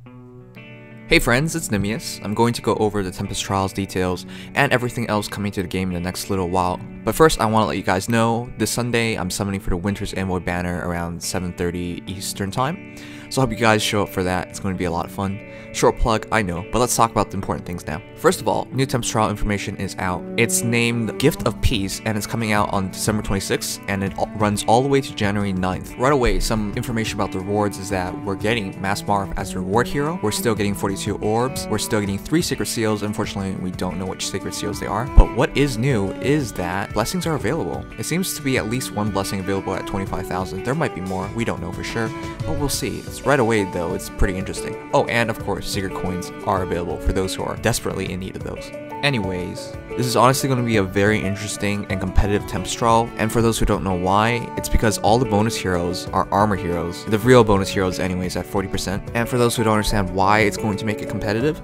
Hey friends, it's Nimious. I'm going to go over the Tempest Trials details and everything else coming to the game in the next little while. But first, I want to let you guys know, this Sunday I'm summoning for the Winter's Envoy banner around 7:30 Eastern Time. So I hope you guys show up for that. It's going to be a lot of fun. Short plug, I know, but let's talk about the important things now. First of all, new Tempest Trial information is out. It's named Gift of Peace, and it's coming out on December 26th, and it runs all the way to January 9th. Right away, some information about the rewards is that we're getting Mass Marv as the reward hero. We're still getting 42 orbs. We're still getting 3 secret seals. Unfortunately, we don't know which secret seals they are. But what is new is that blessings are available. It seems to be at least one blessing available at 25,000. There might be more. We don't know for sure, but we'll see. It's right away though. It's pretty interesting. Oh, and of course, secret coins are available for those who are desperately in need of those. Anyways, this is honestly going to be a very interesting and competitive Tempest Trial, and for those who don't know why, it's because all the bonus heroes are armor heroes, the real bonus heroes anyways at 40%, and for those who don't understand why it's going to make it competitive,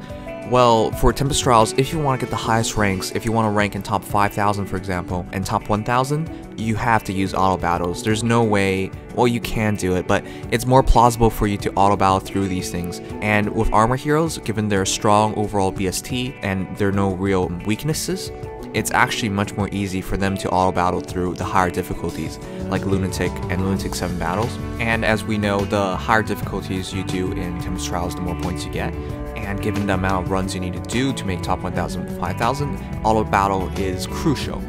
well, for Tempest Trials, if you want to get the highest ranks, if you want to rank in top 5,000 for example, and top 1,000, you have to use auto battles. There's no way, well you can do it, but it's more plausible for you to auto battle through these things. And with armor heroes, given their strong overall BST and there are no real weaknesses, it's actually much more easy for them to auto battle through the higher difficulties, like Lunatic and Lunatic 7 battles. And as we know, the higher difficulties you do in Tempest Trials, the more points you get. And given the amount of runs you need to do to make top 1,000 5,000, auto battle is crucial,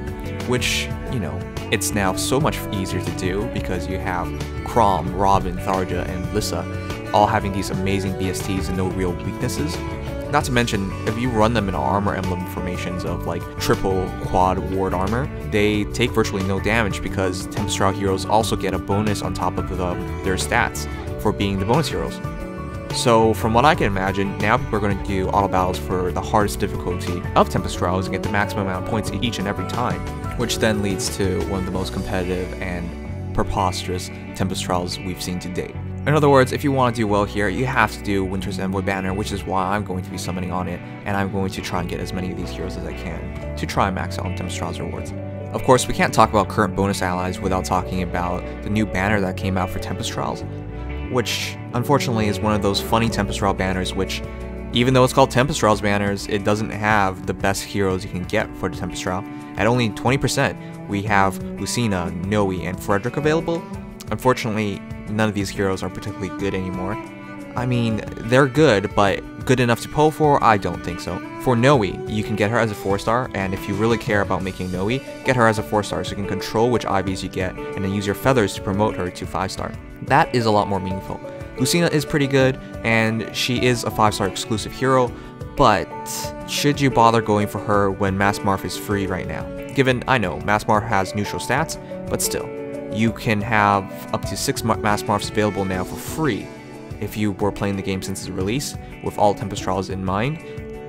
which, you know, it's now so much easier to do because you have Chrom, Robin, Tharja, and Lissa all having these amazing BSTs and no real weaknesses. Not to mention, if you run them in armor emblem formations of like triple quad ward armor, they take virtually no damage because Tempest Trial heroes also get a bonus on top of their stats for being the bonus heroes. So from what I can imagine, now people are going to do auto battles for the hardest difficulty of Tempest Trials and get the maximum amount of points each and every time, which then leads to one of the most competitive and preposterous Tempest Trials we've seen to date. In other words, if you want to do well here, you have to do Winter's Envoy banner, which is why I'm going to be summoning on it, and I'm going to try and get as many of these heroes as I can to try and max out on Tempest Trials rewards. Of course, we can't talk about current bonus allies without talking about the new banner that came out for Tempest Trials, which unfortunately is one of those funny Tempest Trial banners which, even though it's called Tempest Trials banners, it doesn't have the best heroes you can get for the Tempest Trial. At only 20%, we have Lucina, Noe, and Frederick available. Unfortunately, none of these heroes are particularly good anymore. I mean, they're good, but good enough to pull for? I don't think so. For Noe, you can get her as a 4-star, and if you really care about making Noe, get her as a 4-star so you can control which IVs you get, and then use your feathers to promote her to 5-star. That is a lot more meaningful. Lucina is pretty good, and she is a 5-star exclusive hero, but should you bother going for her when Mass Marv is free right now? Given, I know, Mass Marv has neutral stats, but still, you can have up to 6 Mass Marvs available now for free if you were playing the game since its release, with all Tempest Trials in mind.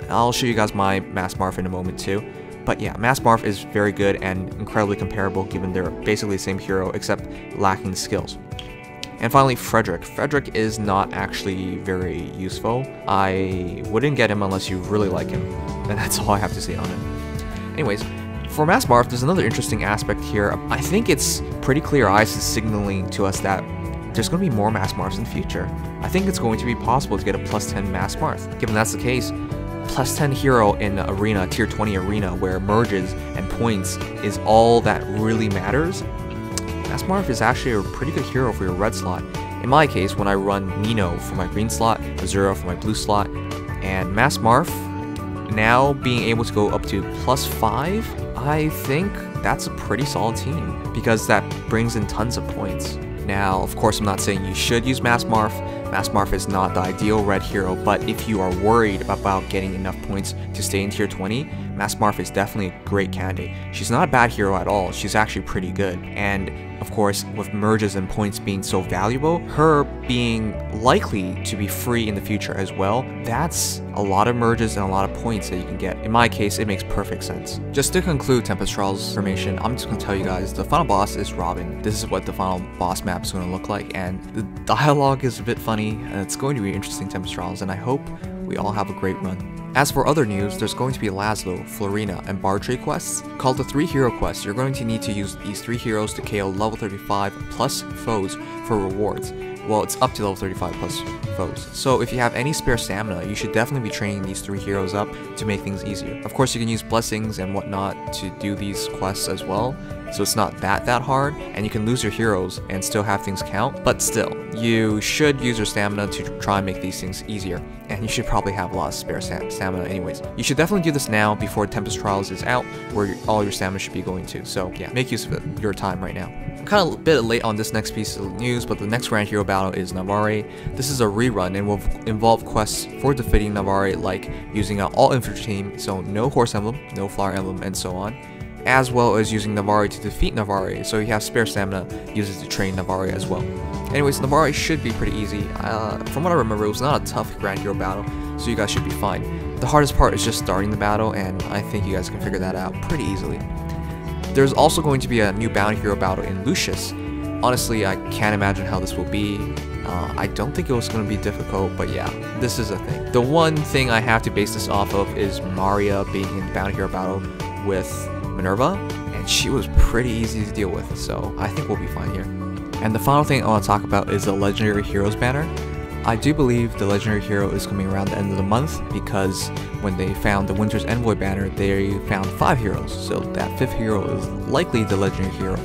I'll show you guys my Mass Marv in a moment too. But yeah, Mass Marv is very good and incredibly comparable given they're basically the same hero except lacking skills. And finally, Frederick. Frederick is not actually very useful. I wouldn't get him unless you really like him, and that's all I have to say on him. Anyways, for Mass Marv, there's another interesting aspect here. I think it's pretty clear eyes is signaling to us that there's going to be more Mass Marvs in the future. I think it's going to be possible to get a plus 10 Mass Marv. Given that's the case, plus 10 hero in arena, tier 20 arena, where merges and points is all that really matters, Mass Marv is actually a pretty good hero for your red slot. In my case, when I run Nino for my green slot, Azura for my blue slot, and Mass Marv now being able to go up to plus 5, I think that's a pretty solid team, because that brings in tons of points. Now, of course, I'm not saying you should use Mass Marv. Mass Marv is not the ideal red hero, but if you are worried about getting enough points to stay in tier 20, Mass Marv is definitely a great candidate. She's not a bad hero at all, she's actually pretty good. And of course, with merges and points being so valuable, her being likely to be free in the future as well, that's a lot of merges and a lot of points that you can get. In my case, it makes perfect sense. Just to conclude Tempest Trials information, I'm just going to tell you guys, the final boss is Robin. This is what the final boss map is going to look like, and the dialogue is a bit funny, and it's going to be interesting Tempest Trials, and I hope we all have a great run. As for other news, there's going to be Laszlo, Florina, and Bar Trade quests. Called the 3 Hero quests, you're going to need to use these 3 heroes to KO level 35 plus foes for rewards. Well, it's up to level 35 plus foes. So if you have any spare stamina, you should definitely be training these 3 heroes up to make things easier. Of course, you can use blessings and whatnot to do these quests as well, so it's not that hard, and you can lose your heroes and still have things count, but still, you should use your stamina to try and make these things easier, and you should probably have a lot of spare stamina anyways. You should definitely do this now before Tempest Trials is out, where all your stamina should be going to, so yeah, make use of it, your time right now. I'm kind of a bit late on this next piece of news, but the next Grand Hero battle is Navarre. This is a rerun and will involve quests for defeating Navarre, like using an all-infantry team, so no Horse Emblem, no Fire Emblem, and so on, as well as using Navarre to defeat Navarre, so you have spare stamina, use it to train Navarre as well. Anyways, Navarre should be pretty easy. From what I remember, it was not a tough Grand Hero battle, so you guys should be fine. The hardest part is just starting the battle, and I think you guys can figure that out pretty easily. There's also going to be a new Bounty Hero battle in Lucius. Honestly, I can't imagine how this will be. I don't think it was going to be difficult, but yeah, this is a thing. The one thing I have to base this off of is Maria being in the Bounty Hero battle with Minerva, and she was pretty easy to deal with, so I think we'll be fine here. And the final thing I want to talk about is the Legendary Heroes banner. I do believe the Legendary Hero is coming around the end of the month, because when they found the Winter's Envoy banner, they found 5 heroes, so that 5th hero is likely the Legendary Hero.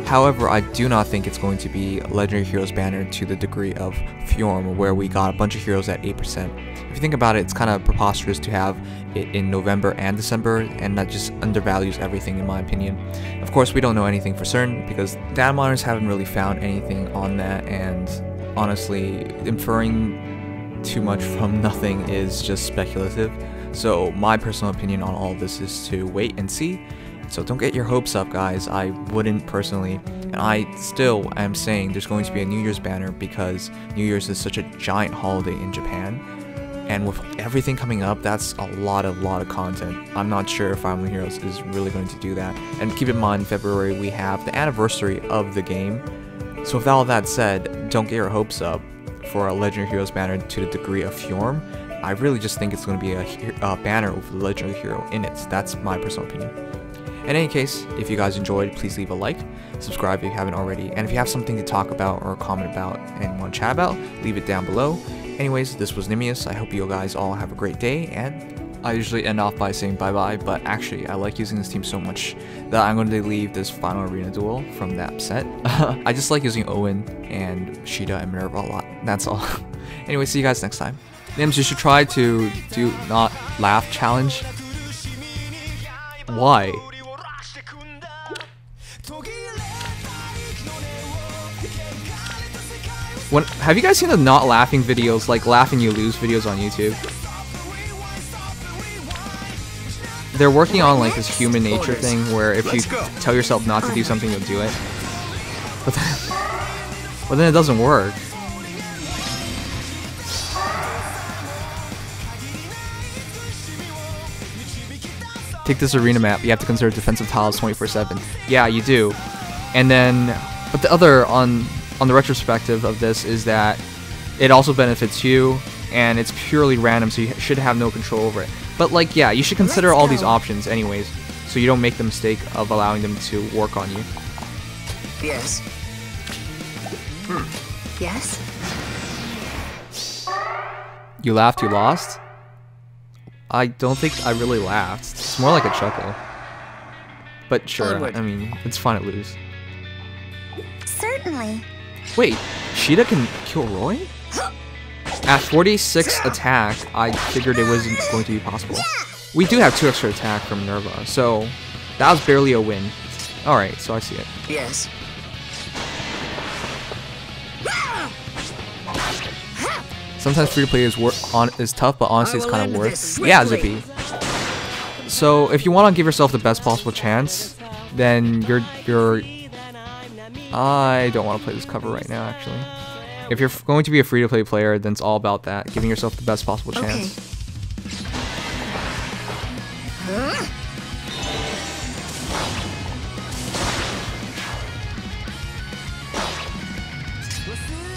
However, I do not think it's going to be a Legendary Heroes banner to the degree of Fjorm, where we got a bunch of heroes at 8%. If you think about it, it's kind of preposterous to have it in November and December, and that just undervalues everything in my opinion. Of course, we don't know anything for certain, because data miners haven't really found anything on that, and honestly, inferring too much from nothing is just speculative. So my personal opinion on all of this is to wait and see. So don't get your hopes up, guys. I wouldn't personally, and I still am saying there's going to be a New Year's banner, because New Year's is such a giant holiday in Japan, and with everything coming up, that's a lot of content. I'm not sure if Fire Emblem Heroes is really going to do that. And keep in mind, in February we have the anniversary of the game. So with all that said, don't get your hopes up for a Legendary Heroes banner to the degree of Fjorm. I really just think it's going to be a banner with a Legendary Hero in it. That's my personal opinion. In any case, if you guys enjoyed, please leave a like, subscribe if you haven't already, and if you have something to talk about or comment about and want to chat about, leave it down below. Anyways, this was Nimious. I hope you guys all have a great day, and I usually end off by saying bye-bye, but actually, I like using this team so much that I'm going to leave this final arena duel from that set. I just like using Owen and Shida and Minerva a lot. That's all. Anyway, see you guys next time. Nims, you should try to do not laugh challenge. Why? Have you guys seen the not laughing videos, like laugh and you lose videos on YouTube? They're working on like this human nature thing where if you tell yourself not to do something, you'll do it. But then it doesn't work. Take this arena map, you have to consider defensive tiles 24/7. Yeah, you do. And then, but the other, on the retrospective of this, is that it also benefits you, and it's purely random, so you should have no control over it. But like, yeah, you should consider all these options anyways, so you don't make the mistake of allowing them to work on you. Yes. Yes? You laughed, you lost? I don't think I really laughed. It's more like a chuckle. But sure, I mean, it's fine to lose. Certainly. Wait, Shida can kill Roy? At 46 attack, I figured it wasn't going to be possible. We do have 2 extra attack from Minerva, so that was barely a win. Alright, so I see it. Yes. Sometimes free-to-play is tough, but honestly it's kind of worth. Yeah, Zippy. So if you want to give yourself the best possible chance, then you're I don't want to play this cover right now, actually. If you're going to be a free-to-play player, then it's all about that, giving yourself the best possible chance.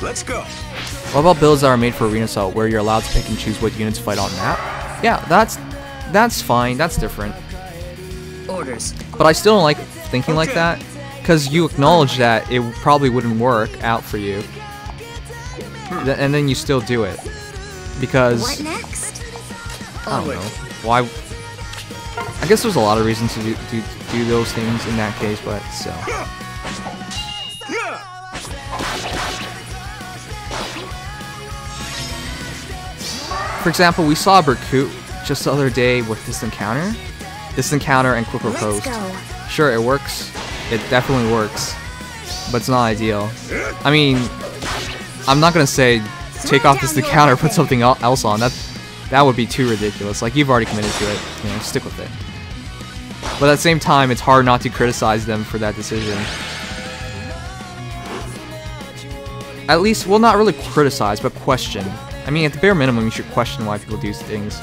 Let's go. What about builds that are made for Arena Assault, where you're allowed to pick and choose what units fight on map? Yeah, that's fine. That's different. Orders. But I still don't like thinking like that, because you acknowledge that it probably wouldn't work out for you, and then you still do it because What next? I don't know why. I guess there's a lot of reasons to do those things in that case, but still. For example, we saw Berkut just the other day with Distant Counter and Quick Riposte. Sure, it works. It definitely works, but it's not ideal. I mean, I'm not gonna say take off Distant Counter, put something else on. That would be too ridiculous. Like, you've already committed to it. You know, stick with it. But at the same time, it's hard not to criticize them for that decision. At least, well, not really criticize, but question. I mean, at the bare minimum, you should question why people do things.